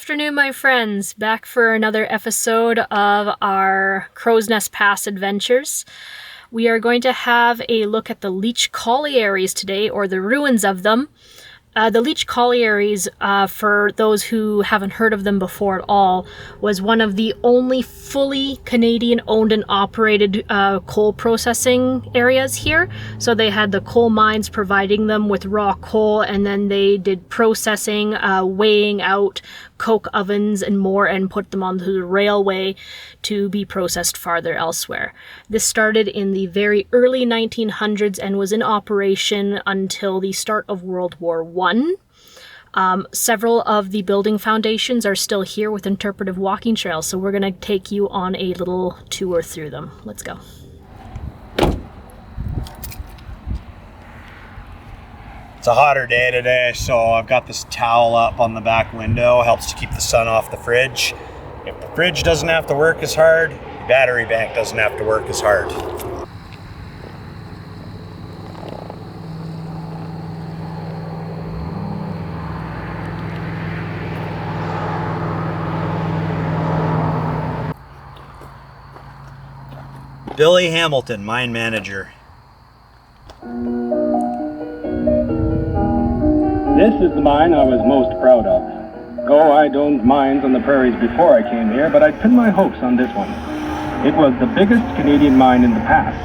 afternoon, my friends. Back for another episode of our Crowsnest Pass adventures. We are going to have a look at the Leitch Collieries today, or the ruins of them. The Leitch Collieries, for those who haven't heard of them before at all, was one of the only fully Canadian owned and operated coal processing areas here. So they had the coal mines providing them with raw coal, and then they did processing, weighing out coke ovens and more, and put them onto the railway to be processed farther elsewhere. This started in the very early 1900s and was in operation until the start of World War I. Several of the building foundations are still here with interpretive walking trails, so we're going to take you on a little tour through them. Let's go. It's a hotter day today, so I've got this towel up on the back window. Helps to keep the sun off the fridge. If the fridge doesn't have to work as hard, the battery bank doesn't have to work as hard. Billy Hamilton, mine manager. This is the mine I was most proud of. I'd owned mines on the prairies before I came here, but I'd pinned my hopes on this one. It was the biggest Canadian mine in the past.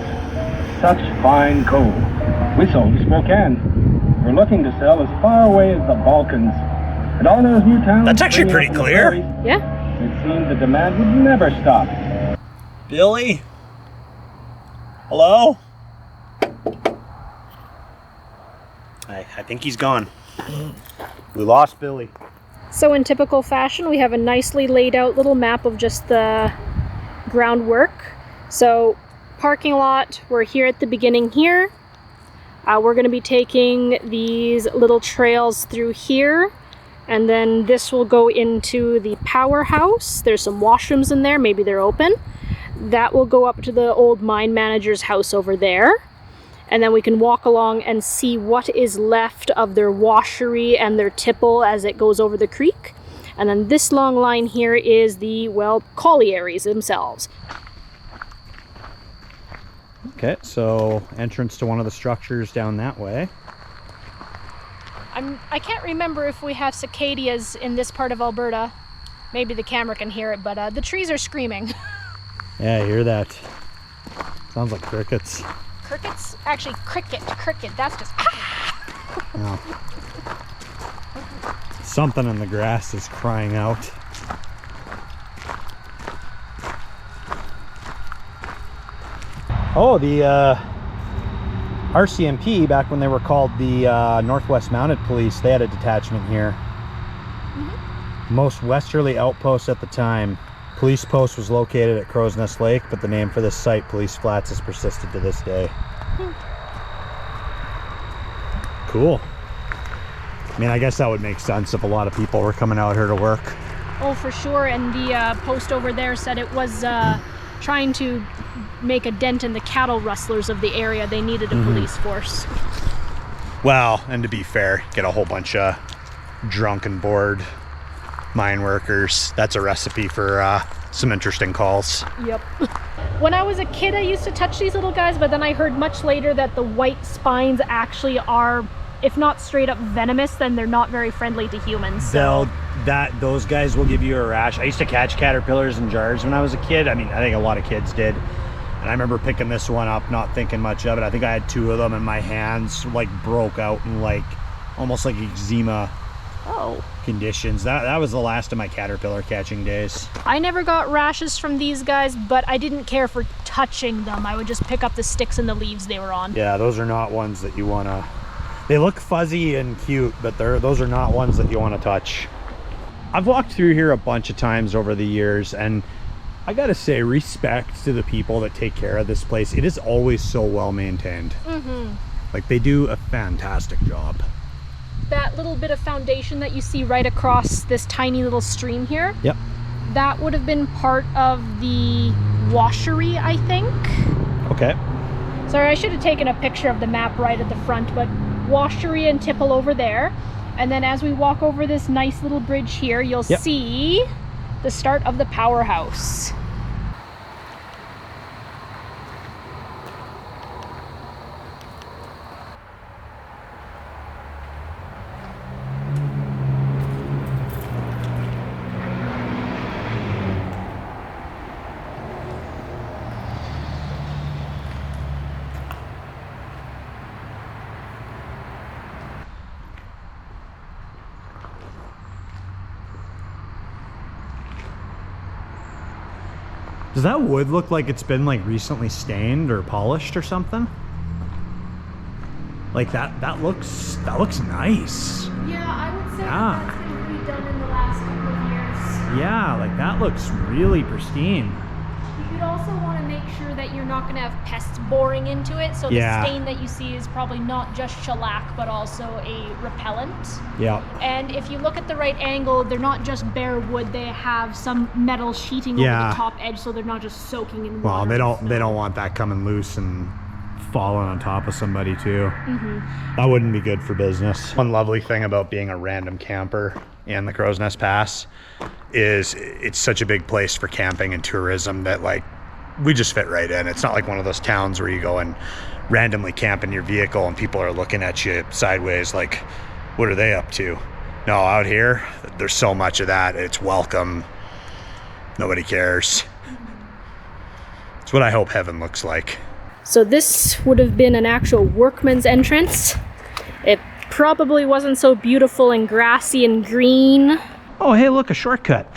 Such fine coal. We sold to Spokane. We're looking to sell as far away as the Balkans. And all those new towns... That's actually pretty clear. Yeah. It seemed the demand would never stop. Billy? Hello? I think he's gone. We lost Billy. So in typical fashion, we have a nicely laid out little map of just the groundwork. So parking lot, we're here at the beginning here. We're going to be taking these little trails through here, and then this will go into the powerhouse. There's some washrooms in there, maybe they're open. That will go up to the old mine manager's house over there. And then we can walk along and see what is left of their washery and their tipple as it goes over the creek. And then this long line here is the, well, collieries themselves. Okay, so entrance to one of the structures down that way. I can't remember if we have cicadas in this part of Alberta. Maybe the camera can hear it, but the trees are screaming. Yeah, I hear that. Sounds like crickets. Crickets? Actually, cricket. That's just... No. Something in the grass is crying out. Oh, the RCMP, back when they were called the Northwest Mounted Police, they had a detachment here. Mm-hmm. Most westerly outpost at the time. Police post was located at Crowsnest Lake, but the name for this site, Police Flats, has persisted to this day. Cool. I mean, I guess that would make sense if a lot of people were coming out here to work. Oh, for sure. And the post over there said it was trying to make a dent in the cattle rustlers of the area. They needed a police force. Well, and to be fair, get a whole bunch of drunk and bored mine workers. That's a recipe for some interesting calls. Yep. When I was a kid, I used to touch these little guys, but then I heard much later that the white spines actually are, if not straight up venomous, then they're not very friendly to humans. So. Those guys will give you a rash. I used to catch caterpillars in jars when I was a kid. I mean, I think a lot of kids did. And I remember picking this one up, not thinking much of it. I think I had 2 of them, and my hands like broke out in like almost like eczema conditions. That was the last of my caterpillar catching days. I never got rashes from these guys, but I didn't care for touching them. I would just pick up the sticks and the leaves they were on. Yeah, those are not ones that you want to... They look fuzzy and cute, but those are not ones that you want to touch. I've walked through here a bunch of times over the years, and I gotta say, respect to the people that take care of this place. It is always so well maintained. Mm-hmm. Like, they do a fantastic job. That little bit of foundation that you see right across this tiny little stream here, yep, that would have been part of the washery, I think. Okay. Sorry, I should have taken a picture of the map right at the front, but washery and tipple over there. And then as we walk over this nice little bridge here, you'll see the start of the powerhouse. Does that wood look like it's been like recently stained or polished or something? Like that looks nice. Yeah, I would say that's been redone in the last couple of years. Yeah, like that looks really pristine. You'd also want to make sure that you're not going to have pests boring into it. So the stain that you see is probably not just shellac, but also a repellent. Yeah. And if you look at the right angle, they're not just bare wood. They have some metal sheeting over the top edge, so they're not just soaking in water. Well, they don't want that coming loose and falling on top of somebody too. That wouldn't be good for business. One lovely thing about being a random camper in the Crowsnest Pass is it's such a big place for camping and tourism that like we just fit right in. It's not like one of those towns where you go and randomly camp in your vehicle and people are looking at you sideways like, what are they up to? No, out here, there's so much of that. It's welcome. Nobody cares. It's what I hope heaven looks like. So this would have been an actual workman's entrance. It probably wasn't so beautiful and grassy and green. Oh, hey, look, a shortcut.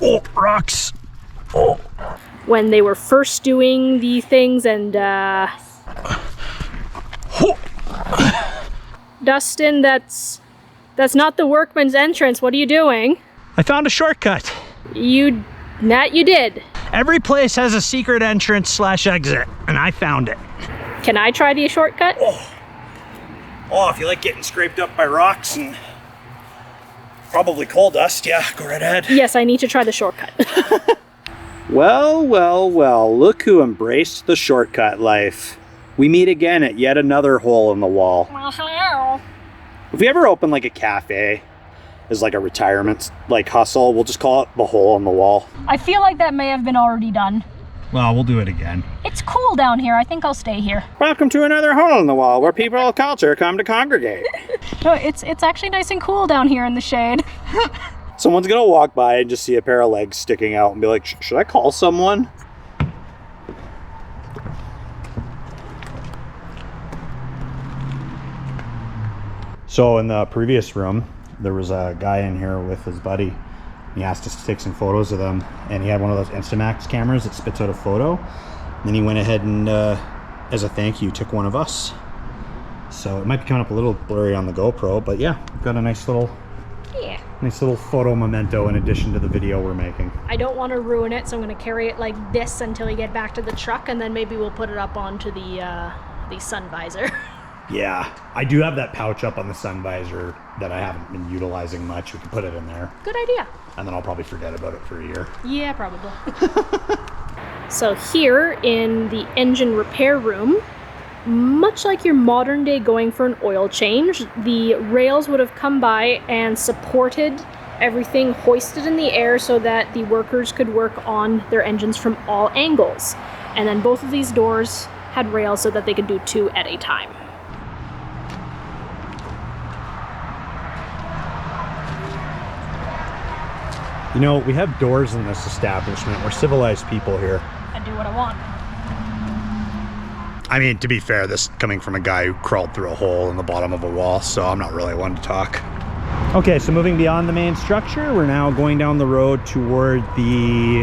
Oh, rocks. Oh. When they were first doing the things and Dustin, that's not the workman's entrance. What are you doing? I found a shortcut. That you did. Every place has a secret entrance / exit, and I found it. Can I try the shortcut? Oh, if you like getting scraped up by rocks and probably coal dust, yeah, go right ahead. Yes, I need to try the shortcut. Well, look who embraced the shortcut life. We meet again at yet another hole in the wall. Well, hello. If we ever open like a cafe as like a retirement like hustle, we'll just call it the hole in the wall. I feel like that may have been already done. Well, we'll do it again. It's cool down here. I think I'll stay here. Welcome to another hole in the wall where people of culture come to congregate. No, it's actually nice and cool down here in the shade. Someone's gonna walk by and just see a pair of legs sticking out and be like, should I call someone? So in the previous room, there was a guy in here with his buddy. He asked us to take some photos of them, and he had one of those Instamax cameras that spits out a photo. Then he went ahead and, as a thank you, took one of us. So it might be coming up a little blurry on the GoPro, but yeah, we've got a nice little photo memento in addition to the video we're making. I don't want to ruin it, so I'm going to carry it like this until we get back to the truck, and then maybe we'll put it up onto the sun visor. Yeah, I do have that pouch up on the sun visor that I haven't been utilizing much. We can put it in there. Good idea. And then I'll probably forget about it for a year. Yeah, probably. So here in the engine repair room, much like your modern day going for an oil change, the rails would have come by and supported everything hoisted in the air so that the workers could work on their engines from all angles. And then both of these doors had rails so that they could do 2 at a time. You know, we have doors in this establishment. We're civilized people here. I do what I want. I mean, to be fair, this coming from a guy who crawled through a hole in the bottom of a wall, so I'm not really one to talk. Okay, so moving beyond the main structure, we're now going down the road toward the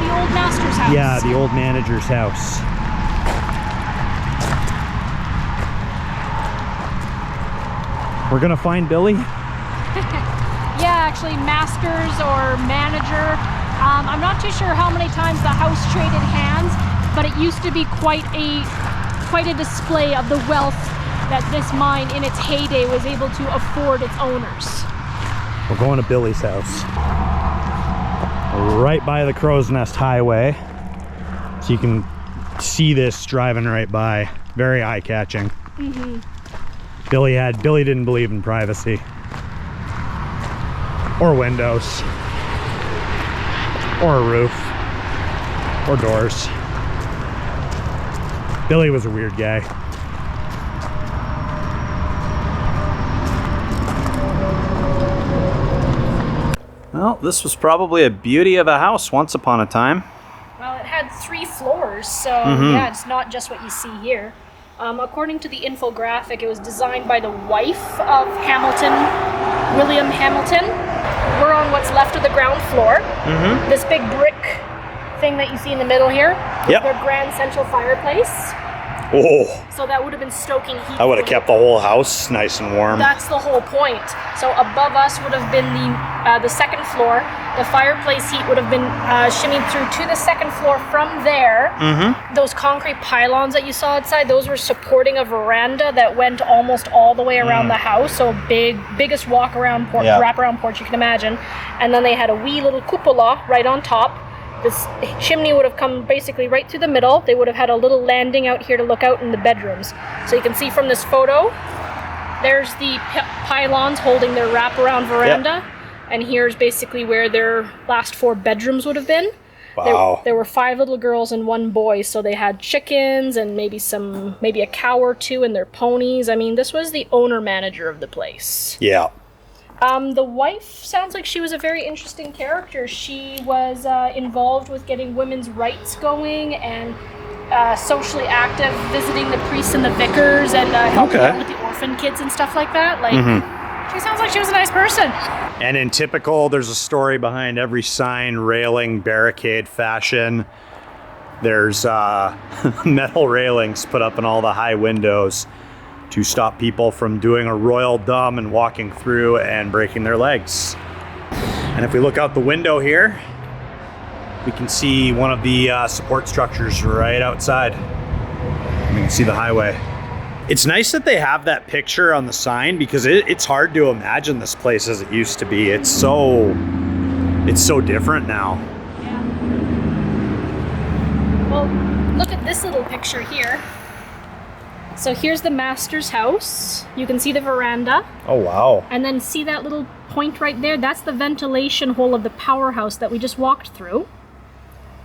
old master's house. Yeah, the old manager's house. We're gonna find Billy? Yeah, actually, masters or manager. I'm not too sure how many times the house traded hands, but it used to be quite a display of the wealth that this mine in its heyday was able to afford its owners. We're going to Billy's house. Right by the Crowsnest Highway. So you can see this driving right by. Very eye-catching. Billy didn't believe in privacy. Or windows. Or a roof. Or doors. Billy was a weird guy. Well, this was probably a beauty of a house once upon a time. Well, it had 3 floors, so yeah, it's not just what you see here. According to the infographic, it was designed by the wife of Hamilton, William Hamilton. We're on what's left of the ground floor. This big brick thing that you see in the middle here. Yep. Their grand central fireplace. Oh, So that would have been stoking heat. I would have kept the whole house nice and warm. That's the whole point. So above us would have been the second floor. The fireplace heat would have been shimmied through to the second floor from there. Those concrete pylons that you saw outside, those were supporting a veranda that went almost all the way around the house. So biggest wraparound porch you can imagine. And then they had a wee little cupola right on top. This chimney would have come basically right through the middle. They would have had a little landing out here to look out in the bedrooms. So you can see from this photo, there's the pylons holding their wraparound veranda. And here's basically where their last 4 bedrooms would have been. Wow. There were 5 little girls and 1 boy, so they had chickens and maybe a cow or 2 and their ponies. I mean, this was the owner-manager of the place. Yeah. The wife sounds like she was a very interesting character. She was involved with getting women's rights going and socially active, visiting the priests and the vicars and helping out with the orphan kids and stuff like that. She sounds like she was a nice person. And in typical, there's a story behind every sign, railing, barricade fashion. There's metal railings put up in all the high windows to stop people from doing a royal dumb and walking through and breaking their legs. And if we look out the window here, we can see one of the support structures right outside. We can see the highway. It's nice that they have that picture on the sign because it's hard to imagine this place as it used to be. It's so different now. Yeah. Well, look at this little picture here. So here's the master's house. You can see the veranda. Oh, wow. And then see that little point right there? That's the ventilation hole of the powerhouse that we just walked through.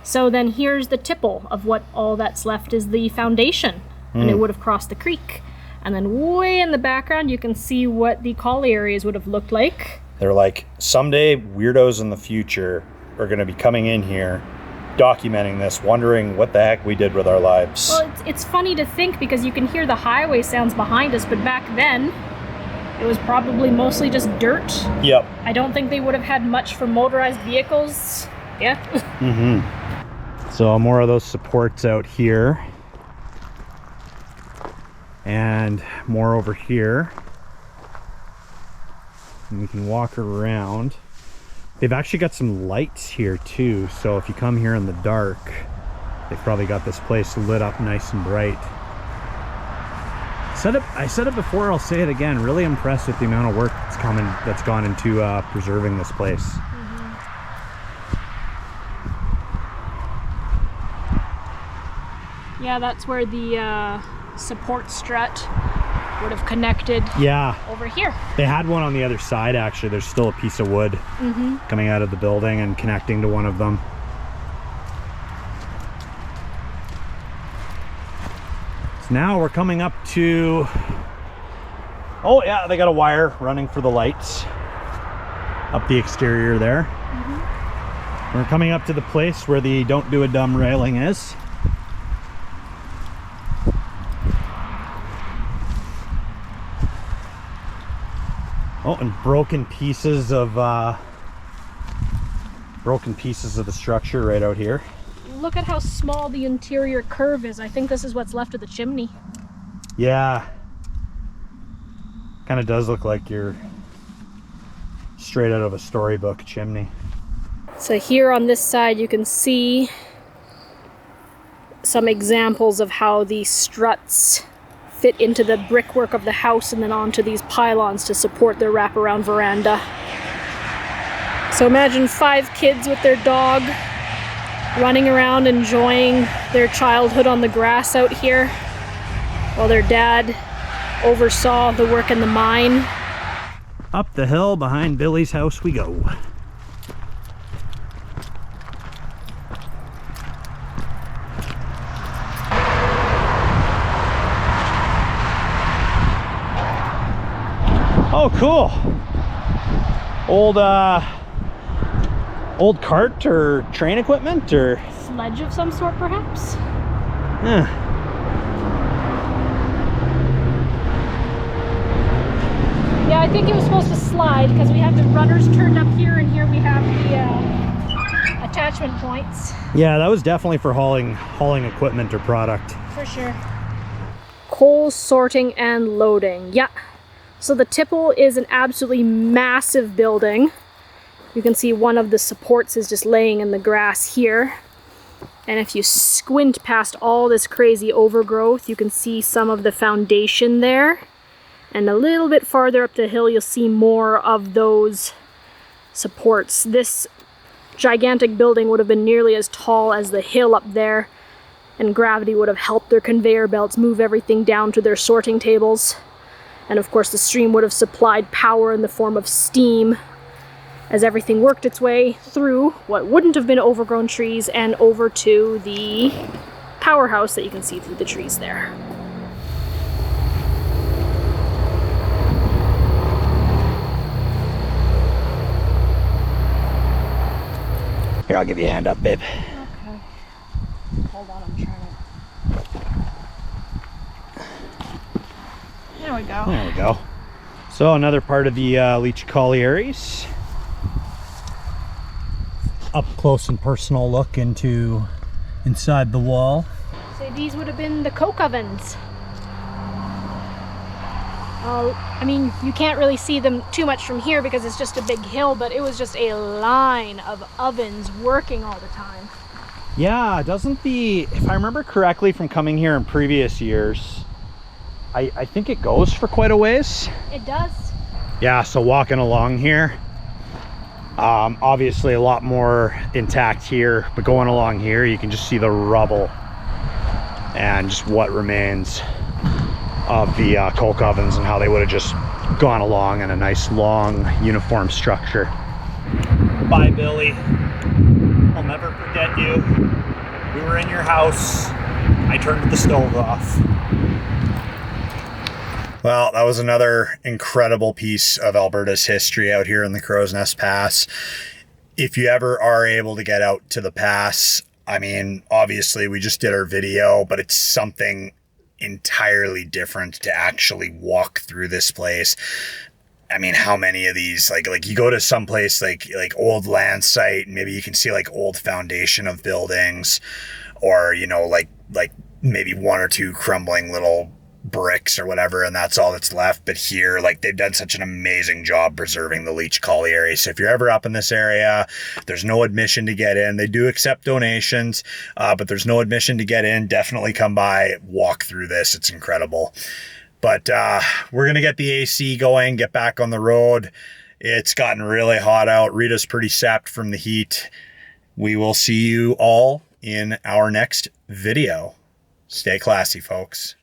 So then here's the tipple of what all that's left is the foundation. And it would have crossed the creek. And then way in the background, you can see what the collieries would have looked like. They're like, someday weirdos in the future are going to be coming in here, documenting this, wondering what the heck we did with our lives. Well, it's funny to think because you can hear the highway sounds behind us, but back then, it was probably mostly just dirt. Yep. I don't think they would have had much for motorized vehicles. Yeah. So more of those supports out here. And more over here. And we can walk around. They've actually got some lights here too, so if you come here in the dark, they've probably got this place lit up nice and bright. I said it before, I'll say it again, really impressed with the amount of work that's gone into preserving this place. Yeah, that's where the support strut would have connected. Yeah. Over here. They had one on the other side actually. There's still a piece of wood coming out of the building and connecting to one of them. So now we're coming up to, oh yeah, they got a wire running for the lights up the exterior there. We're coming up to the place where the don't do a dumb railing is. Oh, and broken pieces of the structure right out here. Look at how small the interior curve is. I think this is what's left of the chimney. Yeah. Kind of does look like you're straight out of a storybook chimney. So here on this side you can see some examples of how the struts fit into the brickwork of the house and then onto these pylons to support their wraparound veranda. So imagine 5 kids with their dog running around enjoying their childhood on the grass out here while their dad oversaw the work in the mine. Up the hill behind Billy's house we go. Oh, cool. Old cart or train equipment or Sledge of some sort, perhaps? yeah. Yeah, I think it was supposed to slide because we have the runners turned up here, and here we have the attachment points. Yeah, that was definitely for hauling equipment or product. For sure. Coal sorting and loading. Yeah. So the tipple is an absolutely massive building. You can see one of the supports is just laying in the grass here. And if you squint past all this crazy overgrowth, you can see some of the foundation there. And a little bit farther up the hill, you'll see more of those supports. This gigantic building would have been nearly as tall as the hill up there, and gravity would have helped their conveyor belts move everything down to their sorting tables. And of course the stream would have supplied power in the form of steam as everything worked its way through what wouldn't have been overgrown trees and over to the powerhouse that you can see through the trees there. Here, I'll give you a hand up, babe. Okay. Hold on, I'm trying to... There we go. There we go. So another part of the Leitch Collieries. Up close and personal look inside the wall. So these would have been the coke ovens. I mean, you can't really see them too much from here because it's just a big hill, but it was just a line of ovens working all the time. Yeah, if I remember correctly from coming here in previous years, I think it goes for quite a ways. It does. Yeah, so walking along here, obviously a lot more intact here, but going along here, you can just see the rubble and just what remains of the coke ovens and how they would have just gone along in a nice long uniform structure. Bye, Billy. I'll never forget you. We were in your house. I turned the stove off. Well, that was another incredible piece of Alberta's history out here in the Crowsnest Pass. If you ever are able to get out to the pass, I mean, obviously we just did our video, but it's something entirely different to actually walk through this place. I mean, how many of these, like you go to some place like old land site, and maybe you can see like old foundation of buildings, or, you know, like maybe one or two crumbling little bricks or whatever, and that's all that's left. But here, like, they've done such an amazing job preserving the Leitch Collieries. So if you're ever up in this area, there's no admission to get in. They do accept donations, but there's no admission to get in. Definitely come by, walk through this. It's incredible. But we're gonna get the AC going, get back on the road. It's gotten really hot out. Rita's pretty sapped from the heat. We will see you all in our next video. Stay classy, folks.